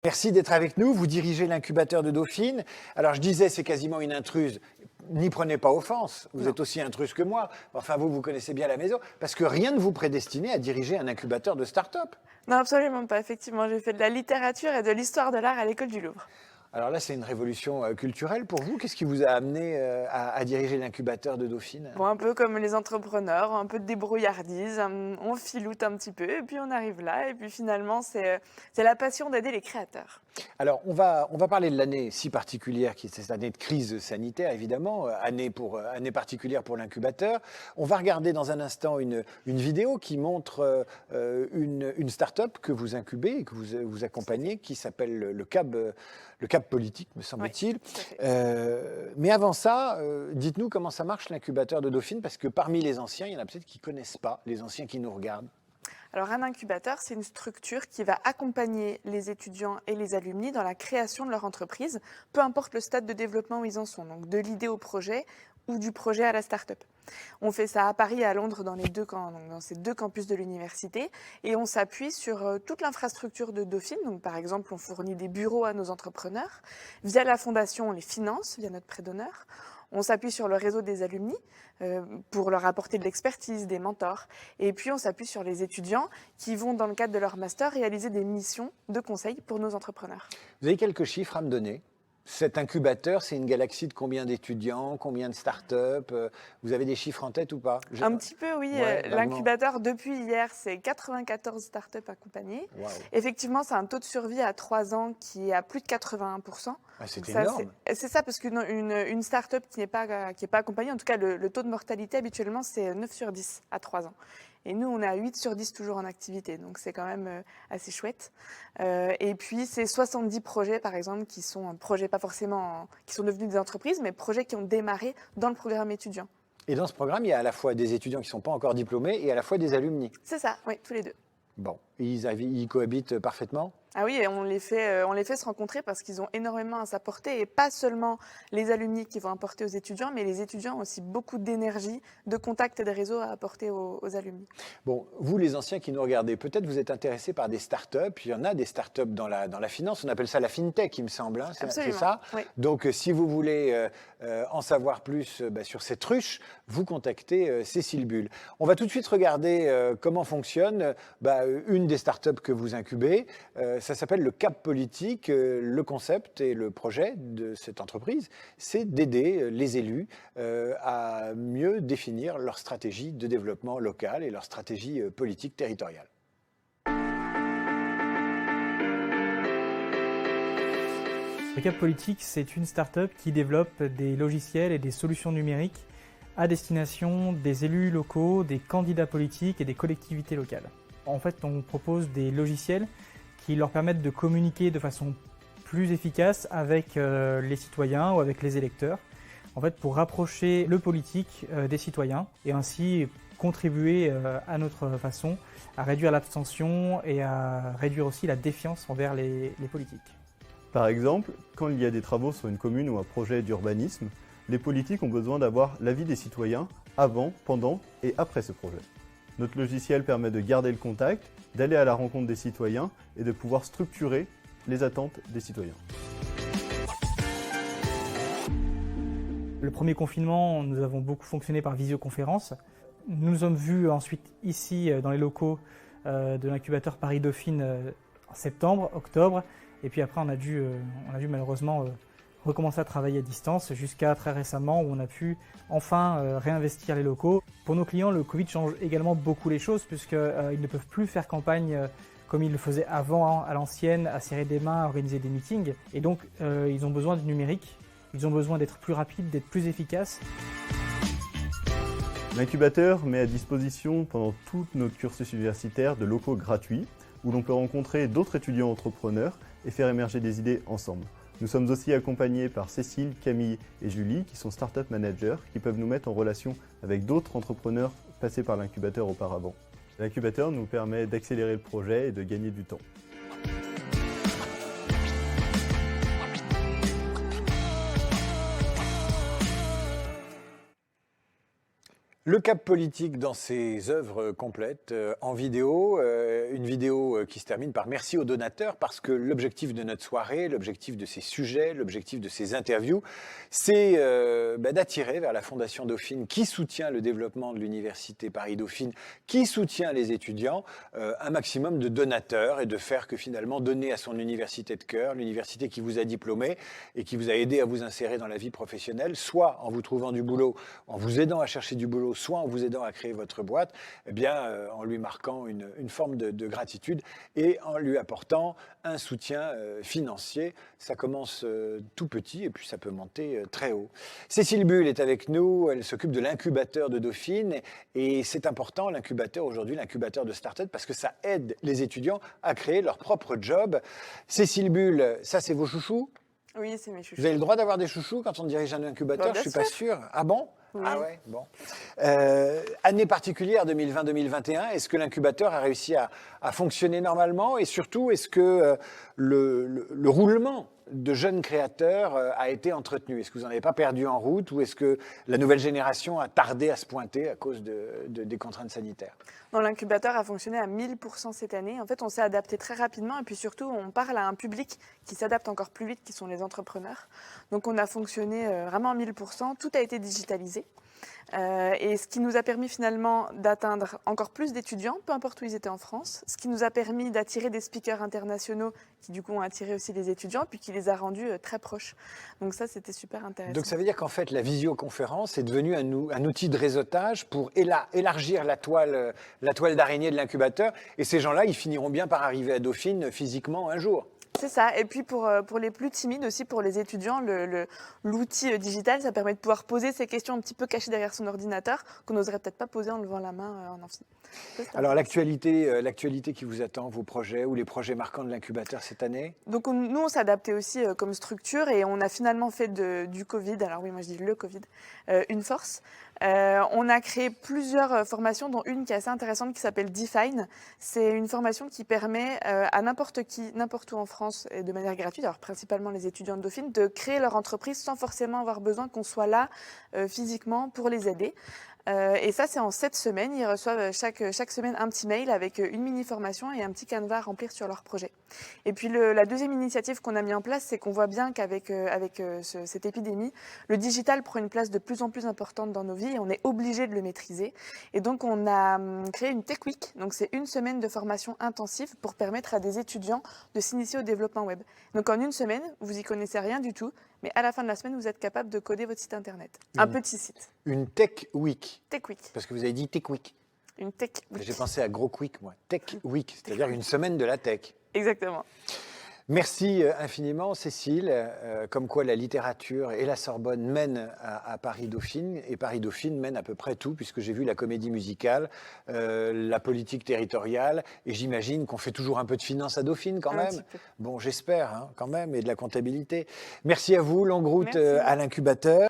Merci d'être avec nous. Vous dirigez l'incubateur de Dauphine. Alors, je disais, c'est quasiment une intruse. N'y prenez pas offense. Vous êtes aussi intruse que moi. Enfin, vous connaissez bien la maison. Parce que rien ne vous prédestinait à diriger un incubateur de start-up. Non, absolument pas. Effectivement, j'ai fait de la littérature et de l'histoire de l'art à l'école du Louvre. Alors là, c'est une révolution culturelle pour vous. Qu'est-ce qui vous a amené à diriger l'incubateur de Dauphine? Bon, un peu comme les entrepreneurs, un peu de débrouillardise, on filoute un petit peu et puis on arrive là. Et puis finalement, c'est la passion d'aider les créateurs. Alors, on va parler de l'année si particulière, qui est cette année de crise sanitaire, évidemment, année particulière pour l'incubateur. On va regarder dans un instant une vidéo qui montre une start-up que vous incubez et que vous accompagnez, qui s'appelle le CAP Politique, me semble-t-il. Oui, Mais avant ça, dites-nous comment ça marche l'incubateur de Dauphine, parce que parmi les anciens, il y en a peut-être qui ne connaissent pas, les anciens qui nous regardent. Alors un incubateur, c'est une structure qui va accompagner les étudiants et les alumni dans la création de leur entreprise, peu importe le stade de développement où ils en sont, donc de l'idée au projet ou du projet à la start-up. On fait ça à Paris et à Londres dans ces deux campus de l'université et on s'appuie sur toute l'infrastructure de Dauphine. Donc, par exemple, on fournit des bureaux à nos entrepreneurs. Via la fondation, on les finance via notre prêt d'honneur. On s'appuie sur le réseau des alumni pour leur apporter de l'expertise, des mentors. Et puis, on s'appuie sur les étudiants qui vont, dans le cadre de leur master, réaliser des missions de conseil pour nos entrepreneurs. Vous avez quelques chiffres à me donner? Cet incubateur, c'est une galaxie de combien d'étudiants, combien de startups? Vous avez des chiffres en tête ou pas? Un petit peu, oui. Ouais, L'incubateur, depuis hier, c'est 94 startups accompagnées. wow. Effectivement, c'est un taux de survie à 3 ans qui est à plus de 81%. Ah, c'est Donc ça, énorme. c'est ça, parce qu'une startup qui n'est pas accompagnée, en tout cas, le taux de mortalité, habituellement, c'est 9 sur 10 à 3 ans. Et nous, on est à 8 sur 10 toujours en activité, donc c'est quand même assez chouette. Et puis, c'est 70 projets, par exemple, qui sont projets pas forcément qui sont devenus des entreprises, mais projets qui ont démarré dans le programme étudiant. Et dans ce programme, il y a à la fois des étudiants qui ne sont pas encore diplômés et à la fois des alumni. C'est ça, oui, tous les deux. Bon, ils cohabitent parfaitement? Ah oui, et on les fait se rencontrer parce qu'ils ont énormément à s'apporter, et pas seulement les alumni qui vont apporter aux étudiants, mais les étudiants ont aussi beaucoup d'énergie, de contacts et de réseaux à apporter aux alumni. Bon, vous les anciens qui nous regardez, peut-être vous êtes intéressés par des startups. Il y en a des startups dans la finance, on appelle ça la fintech, il me semble, hein, c'est Absolument, ça? oui. Donc si vous voulez en savoir plus sur cette ruche, vous contactez Cécile Bull. On va tout de suite regarder comment fonctionne une des startups que vous incubez. Ça s'appelle le CAP Politique. Le concept et le projet de cette entreprise, c'est d'aider les élus à mieux définir leur stratégie de développement local et leur stratégie politique territoriale. Le CAP Politique, c'est une start-up qui développe des logiciels et des solutions numériques à destination des élus locaux, des candidats politiques et des collectivités locales. En fait, on propose des logiciels qui leur permettent de communiquer de façon plus efficace avec les citoyens ou avec les électeurs, en fait, pour rapprocher le politique des citoyens et ainsi contribuer à notre façon à réduire l'abstention et à réduire aussi la défiance envers les politiques. Par exemple, quand il y a des travaux sur une commune ou un projet d'urbanisme, les politiques ont besoin d'avoir l'avis des citoyens avant, pendant et après ce projet. Notre logiciel permet de garder le contact, d'aller à la rencontre des citoyens et de pouvoir structurer les attentes des citoyens. Le premier confinement, nous avons beaucoup fonctionné par visioconférence. Nous nous sommes vus ensuite ici dans les locaux de l'incubateur Paris-Dauphine en septembre, octobre. Et puis après, on a dû malheureusement recommencer à travailler à distance jusqu'à très récemment où on a pu enfin réinvestir les locaux. Pour nos clients, le Covid change également beaucoup les choses puisqu'ils ne peuvent plus faire campagne comme ils le faisaient avant à l'ancienne, à serrer des mains, à organiser des meetings. Et donc, ils ont besoin du numérique, ils ont besoin d'être plus rapides, d'être plus efficaces. L'incubateur met à disposition pendant tout notre cursus universitaire de locaux gratuits où l'on peut rencontrer d'autres étudiants entrepreneurs et faire émerger des idées ensemble. Nous sommes aussi accompagnés par Cécile, Camille et Julie qui sont Startup Managers qui peuvent nous mettre en relation avec d'autres entrepreneurs passés par l'incubateur auparavant. L'incubateur nous permet d'accélérer le projet et de gagner du temps. Le cap politique dans ses œuvres complètes en vidéo, une vidéo qui se termine par merci aux donateurs parce que l'objectif de notre soirée, l'objectif de ces sujets, l'objectif de ces interviews, c'est d'attirer vers la Fondation Dauphine qui soutient le développement de l'Université Paris-Dauphine, qui soutient les étudiants, un maximum de donateurs et de faire que finalement donner à son université de cœur, l'université qui vous a diplômé et qui vous a aidé à vous insérer dans la vie professionnelle, soit en vous trouvant du boulot, en vous aidant à chercher du boulot, soit en vous aidant à créer votre boîte, eh bien, en lui marquant une forme de gratitude et en lui apportant un soutien financier. Ça commence tout petit et puis ça peut monter très haut. Cécile Bull est avec nous, elle s'occupe de l'incubateur de Dauphine et c'est important, l'incubateur aujourd'hui, l'incubateur de start-up, parce que ça aide les étudiants à créer leur propre job. Cécile Bull, ça c'est vos chouchous? Oui, c'est mes chouchous. Vous avez le droit d'avoir des chouchous quand on dirige un incubateur? Bah, je ne suis pas sûr. Ah bon? Oui. Ah ouais, bon. Année particulière 2020-2021, est-ce que l'incubateur a réussi à fonctionner normalement? Et surtout, est-ce que le roulement de jeunes créateurs a été entretenu? Est-ce que vous n'en avez pas perdu en route ou est-ce que la nouvelle génération a tardé à se pointer à cause des contraintes sanitaires? Non, l'incubateur a fonctionné à 1000% cette année. En fait, on s'est adapté très rapidement et puis surtout, on parle à un public qui s'adapte encore plus vite, qui sont les entrepreneurs. Donc, on a fonctionné vraiment à 1000%. Tout a été digitalisé. Et ce qui nous a permis finalement d'atteindre encore plus d'étudiants, peu importe où ils étaient en France, ce qui nous a permis d'attirer des speakers internationaux qui du coup ont attiré aussi les étudiants, puis qui les a rendus très proches. Donc ça, c'était super intéressant. Donc ça veut dire qu'en fait, la visioconférence est devenue un outil de réseautage pour élargir la toile d'araignée de l'incubateur, et ces gens-là, ils finiront bien par arriver à Dauphine physiquement un jour. C'est ça. Et puis pour les plus timides aussi, pour les étudiants, l'outil digital, ça permet de pouvoir poser ces questions un petit peu cachées derrière son ordinateur qu'on n'oserait peut-être pas poser en levant la main en amphi. Alors l'actualité qui vous attend, vos projets ou les projets marquants de l'incubateur cette année? Donc nous, on s'est adapté aussi comme structure et on a finalement fait du Covid, alors oui, moi je dis le Covid, une force. On a créé plusieurs formations, dont une qui est assez intéressante qui s'appelle Define. C'est une formation qui permet à n'importe qui, n'importe où en France, et de manière gratuite, alors principalement les étudiants de Dauphine, de créer leur entreprise sans forcément avoir besoin qu'on soit là physiquement pour les aider. Et ça, c'est en 7 semaines. Ils reçoivent chaque semaine un petit mail avec une mini-formation et un petit canevas à remplir sur leur projet. Et puis la deuxième initiative qu'on a mis en place, c'est qu'on voit bien qu'avec cette épidémie, le digital prend une place de plus en plus importante dans nos vies et on est obligé de le maîtriser. Et donc, on a créé une Tech Week. Donc, c'est une semaine de formation intensive pour permettre à des étudiants de s'initier au développement web. Donc, en une semaine, vous y connaissez rien du tout, mais à la fin de la semaine, vous êtes capable de coder votre site internet. Un petit site. Une Tech Week. Tech Week. Parce que vous avez dit Tech Week. Une Tech Week. J'ai pensé à Gros Quick, moi. Tech Week, c'est-à-dire une semaine de la tech. Exactement. Merci infiniment, Cécile. Comme quoi la littérature et la Sorbonne mènent à Paris-Dauphine, et Paris-Dauphine mène à peu près tout, puisque j'ai vu la comédie musicale, la politique territoriale, et j'imagine qu'on fait toujours un peu de finance à Dauphine quand même. Bon, j'espère, hein, quand même, et de la comptabilité. Merci à vous, longue route à l'incubateur.